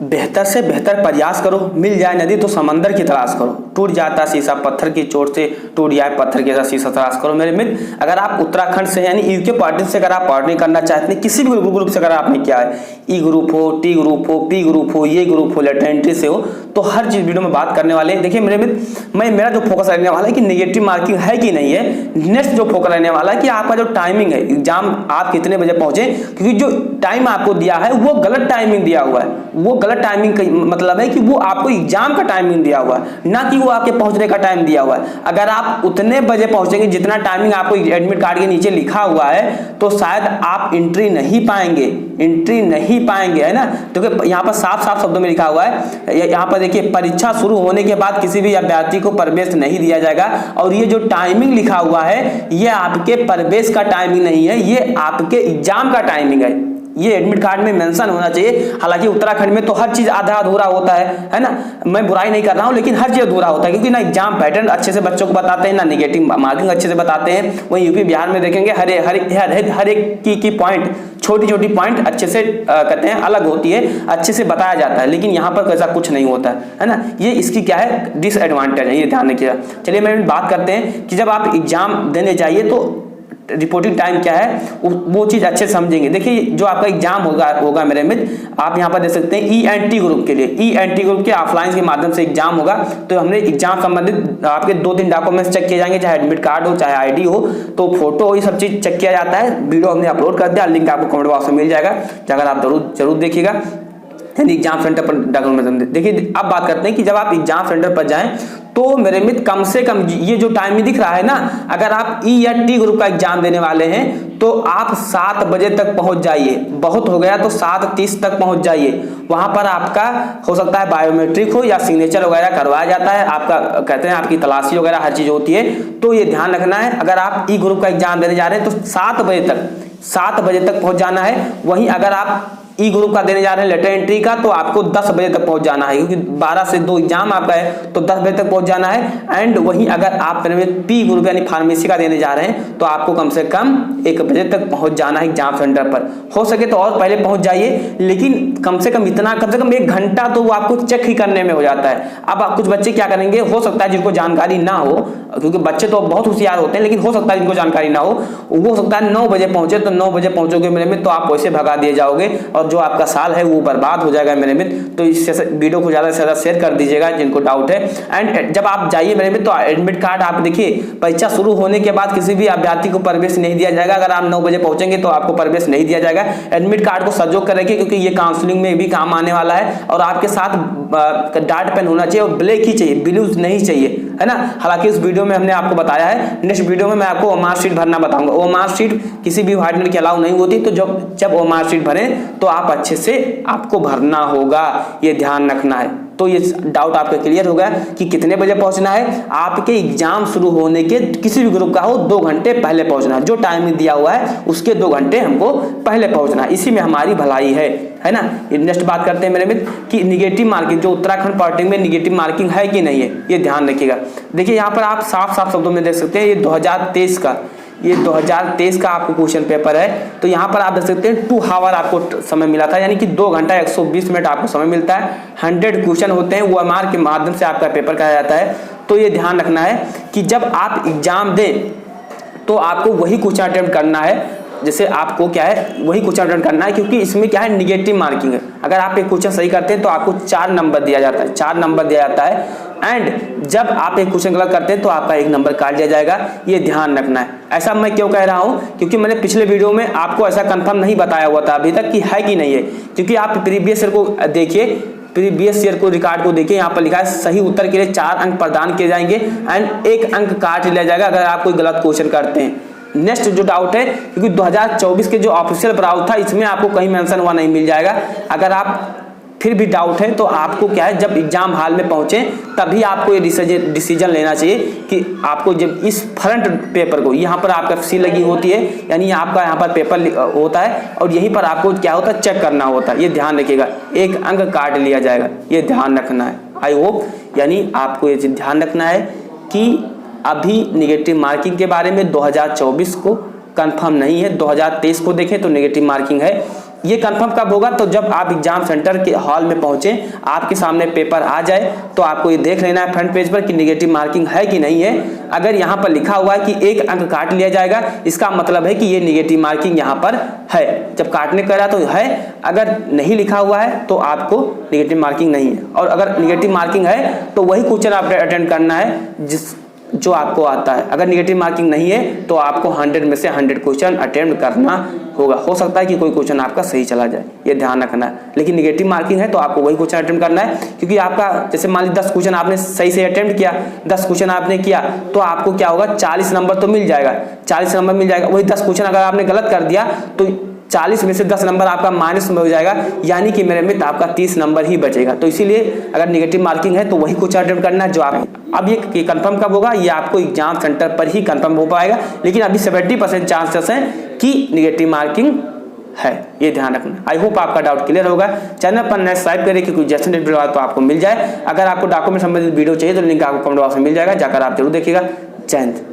बेहतर से बेहतर प्रयास करो, मिल जाए नदी तो समंदर की तलाश करो, टूट जाता शीशा पत्थर की चोट से, टूट जाए पत्थर के साथ शीशा तलाश करो। मेरे मित्र, अगर आप उत्तराखंड से यानी यूके पार्टी से अगर आप पार्टी करना चाहते हैं, किसी भी ग्रुप से अगर आपने किया है, ई ग्रुप हो, टी ग्रुप हो, पी ग्रुप हो, ये ग्रुप हो, लेटर एंट्री से हो, तो हर चीज वीडियो में बात करने वाले हैं। देखिए मेरे मित्र, मेरा जो फोकस रहने वाला है कि नेगेटिव मार्किंग है कि नहीं है। नेक्स्ट जो फोकस रहने वाला है कि आपका जो टाइमिंग है, एग्जाम आप कितने बजे पहुंचे, क्योंकि जो टाइम आपको दिया है वो गलत टाइमिंग दिया हुआ है। वो गलत टाइमिंग का मतलब है कि वो आपको एग्जाम का टाइमिंग दिया हुआ है, ना कि वो आपके पहुंचने का टाइम दिया हुआ है। अगर आप उतने बजे पहुंचेंगे जितना टाइमिंग आपको एडमिट कार्ड के नीचे लिखा हुआ है, तो शायद आप एंट्री नहीं पाएंगे, है ना। तो यहाँ पर साफ साफ शब्दों में लिखा हुआ है, यहाँ पर देखिए, परीक्षा शुरू होने के बाद किसी भी अभ्यर्थी को प्रवेश नहीं दिया जाएगा। और ये जो टाइमिंग लिखा हुआ है, ये आपके प्रवेश का टाइमिंग नहीं है, ये आपके एग्जाम का टाइमिंग है। ये एडमिट कार्ड में मेंशन होना चाहिए। हालांकि उत्तराखंड में तो हर चीज आधा अधूरा होता है ना। मैं बुराई नहीं कर रहा हूं, लेकिन हर चीज अधूरा होता है, क्योंकि ना एग्जाम पैटर्न अच्छे से बच्चों को बताते हैं, ना नेगेटिव मार्किंग अच्छे से बताते हैं। वहीं यूपी बिहार में देखेंगे हर एक की पॉइंट, छोटी छोटी पॉइंट अच्छे से कहते हैं अलग होती है, अच्छे से बताया जाता है। लेकिन यहाँ पर ऐसा कुछ नहीं होता है ना। ये इसकी क्या है, डिसएडवांटेज है, ये ध्यान रखिएगा। चलिए मैं बात करते हैं कि जब आप एग्जाम देने जाइए तो रिपोर्टिंग टाइम क्या है, वो चीज अच्छे से समझेंगे। देखिए जो आपका एग्जाम होगा मेरे मित्र, आप यहाँ पर देख सकते हैं ई.एन.टी ग्रुप के लिए, ई.एन.टी ग्रुप के ऑफलाइन के माध्यम से एग्जाम होगा। तो हमने एग्जाम संबंधित आपके 2-3 डॉक्यूमेंट्स चेक किए जाएंगे, चाहे एडमिट कार्ड हो, चाहे आईडी हो, तो फोटो हो, ये सब चीज चेक किया जाता है। वीडियो हमने अपलोड कर दिया, लिंक आपको कमेंट बॉक्स में मिल जाएगा, अगर आप जरूर देखिएगा। एग्जाम सेंटर पर डॉक्यूमेंट देखिए। अब बात करते हैं कि जब आप एग्जाम सेंटर पर जाएं तो मेरे मित्र कम से कम ये जो टाइम दिख रहा है ना, अगर आप ई या टी ग्रुप का एग्जाम देने वाले हैं तो आप 7 बजे तक पहुंच जाइए। बहुत हो गया तो 7:30 तक पहुंच जाइए। वहां पर आपका हो सकता है बायोमेट्रिक हो या सिग्नेचर वगैरह करवाया जाता है, आपका कहते हैं आपकी तलाशी वगैरह हर चीज होती है। तो ये ध्यान रखना है, अगर आप ई ग्रुप का एग्जाम देने जा रहे हैं तो 7 बजे तक पहुंच जाना है। वहीं अगर आप ई ग्रुप का देने जा रहे हैं लेटर एंट्री का, तो आपको 10 बजे तक पहुंच जाना है, क्योंकि 12 से 2 एग्जाम आपका है, तो 10 बजे तक पहुंच जाना है। एंड वहीं अगर आप पी ग्रुप यानी फार्मेसी का देने जा रहे हैं तो आपको कम से कम 1 बजे तक पहुंच जाना है एग्जाम सेंटर पर। हो सके तो और पहले पहुंच जाइए, लेकिन कम से कम 1 घंटा तो वो आपको चेक ही करने में हो जाता है। अब कुछ बच्चे क्या करेंगे, हो सकता है जिनको जानकारी ना हो, क्योंकि बच्चे तो बहुत होशियार होते हैं, लेकिन हो सकता है जिनको जानकारी ना हो, वो सकता है 9 बजे पहुंचे, तो 9 बजे पहुंचोगे मेरे में तो आप वैसे भगा दिए जाओगे और जो आपका साल है वो बर्बाद हो जाएगा मेरे मित्र। तो इस वीडियो को ज्यादा से ज्यादा शेयर कर दीजिएगा जिनको डाउट है। एंड जब आप जाइए मेरे मित्र तो एडमिट कार्ड आप देखिए, परीक्षा शुरू होने के बाद किसी भी अभ्यर्थी को प्रवेश नहीं दिया जाएगा। अगर आप 9 बजे पहुंचेंगे तो आपको प्रवेश नहीं दिया जाएगा। एडमिट कार्ड को सजो कर रखिए, क्योंकि ये काउंसलिंग में भी काम आने वाला है। और आपके साथ डॉट पेन होना चाहिए और ब्लैक ही चाहिए, ब्लू नहीं चाहिए, है ना। हालांकि इस वीडियो में हमने आपको बताया है, नेक्स्ट वीडियो में मैं आपको ओमार शीट भरना बताऊंगा। ओमार शीट किसी भी व्हाइटनर की अलाउ नहीं होती, तो जब ओमार शीट भरें तो आप अच्छे से आपको भरना होगा, ये ध्यान रखना है। तो ये डाउट आपका क्लियर हो गया कि कितने बजे पहुंचना है। आपके एग्जाम शुरू होने के किसी भी ग्रुप का हो 2 घंटे पहले पहुंचना है। जो टाइमिंग दिया हुआ है उसके 2 घंटे हमको पहले पहुंचना है, इसी में हमारी भलाई है ना। नेक्स्ट बात करते हैं मेरे मित्र कि निगेटिव मार्किंग, जो उत्तराखंड पार्टी में निगेटिव मार्किंग है कि नहीं है, ये ध्यान रखिएगा। देखिए यहाँ पर आप साफ साफ शब्दों में देख सकते हैं, ये 2023 का आपको क्वेश्चन पेपर है। तो यहाँ पर आप देख सकते हैं 2 आवर आपको समय मिला था, यानी कि 2 घंटा 120 मिनट आपको समय मिलता है। 100 क्वेश्चन होते हैं, वो OMR के माध्यम से आपका पेपर कहा जाता है। तो ये ध्यान रखना है कि जब आप एग्जाम दें तो आपको वही क्वेश्चन अटेम्प्ट करना है, जैसे आपको क्या है वही क्वेश्चन अटेम्प्ट करना है, क्योंकि इसमें क्या है निगेटिव मार्किंग है। अगर आप एक क्वेश्चन सही करते हैं तो आपको 4 नंबर दिया जाता है, 4 नंबर दिया जाता है। एंड जब आप एक क्वेश्चन गलत करते हैं तो आपका 1 नंबर काट दिया जाएगा, ये ध्यान रखना है। ऐसा मैं क्यों कह रहा हूं, क्योंकि मैंने पिछले वीडियो में आपको ऐसा कंफर्म नहीं बताया हुआ था अभी तक कि है कि नहीं है। क्योंकि आप प्रीवियस ईयर को देखिए, प्रीवियस ईयर को रिकॉर्ड को देखिए, यहाँ पर लिखा है सही उत्तर के लिए 4 अंक प्रदान किए जाएंगे एंड 1 अंक काट लिया जाएगा अगर आप कोई गलत क्वेश्चन करते हैं। नेक्स्ट जो डाउट है, क्योंकि 2024 के जो ऑफिशियल ब्राउज था इसमें आपको कहीं मेंशन हुआ नहीं मिल जाएगा। अगर आप फिर भी डाउट है तो आपको क्या है, जब एग्जाम हॉल में पहुंचे तभी आपको ये डिसीजन लेना चाहिए कि आपको जब इस फ्रंट पेपर को, यहाँ पर आपका सी लगी होती है, यानी आपका यहाँ पर पेपर होता है और यहीं पर आपको क्या होता है चेक करना होता है, ये ध्यान रखिएगा। 1 अंक काट लिया जाएगा, ये ध्यान रखना है। आई होप यानी आपको ये ध्यान रखना है कि अभी निगेटिव मार्किंग के बारे में 2024 को कंफर्म नहीं है। 2023 को देखें तो नेगेटिव मार्किंग है। ये कंफर्म कब होगा, तो जब आप एग्जाम सेंटर के हॉल में पहुंचे, आपके सामने पेपर आ जाए, तो आपको ये देख लेना है फ्रंट पेज पर कि निगेटिव मार्किंग है कि नहीं है। अगर यहाँ पर लिखा हुआ है कि 1 अंक काट लिया जाएगा, इसका मतलब है कि ये निगेटिव मार्किंग यहाँ पर है। जब काटने कह रहा तो है, अगर नहीं लिखा हुआ है तो आपको निगेटिव मार्किंग नहीं है। और अगर निगेटिव मार्किंग है तो वही क्वेश्चन आपने अटेंड करना है जो आपको आता है। अगर निगेटिव मार्किंग नहीं है तो आपको 100 में से 100 क्वेश्चन अटेम्प्ट करना होगा। हो सकता है कि कोई क्वेश्चन आपका सही चला जाए, ये ध्यान रखना है। लेकिन निगेटिव मार्किंग है तो आपको वही क्वेश्चन अटेम्प्ट करना है, क्योंकि आपका जैसे मान लीजिए 10 क्वेश्चन आपने सही से अटेम्प्ट किया, 10 क्वेश्चन आपने किया, तो आपको क्या होगा, 40 नंबर तो मिल जाएगा, 40 नंबर मिल जाएगा। वही 10 क्वेश्चन अगर आपने गलत कर दिया तो 40 में से 10 नंबर आपका माइनस में हो जाएगा, यानी कि मेरे मित्र आपका 30 नंबर ही बचेगा। तो इसीलिए अगर निगेटिव मार्किंग है तो वही क्वेश्चन अटेम्प्ट करना है जो आप। अब ये कंफर्म कब होगा, ये आपको एग्जाम सेंटर पर ही कंफर्म हो पाएगा। लेकिन अभी 70% चांसेस हैं कि निगेटिव मार्किंग है, ये ध्यान रखना। आई होप आपका डाउट क्लियर होगा। चैनल पर नए सब्सक्राइब करें कि कुछ जैसे वीडियो तो आपको मिल जाए। अगर आपको डॉक्यूमेंट संबंधित वीडियो चाहिए तो लिंक आपको कमेंट बॉक्स में मिल जाएगा, जाकर आप जरूर देखिएगा। जय हिंद।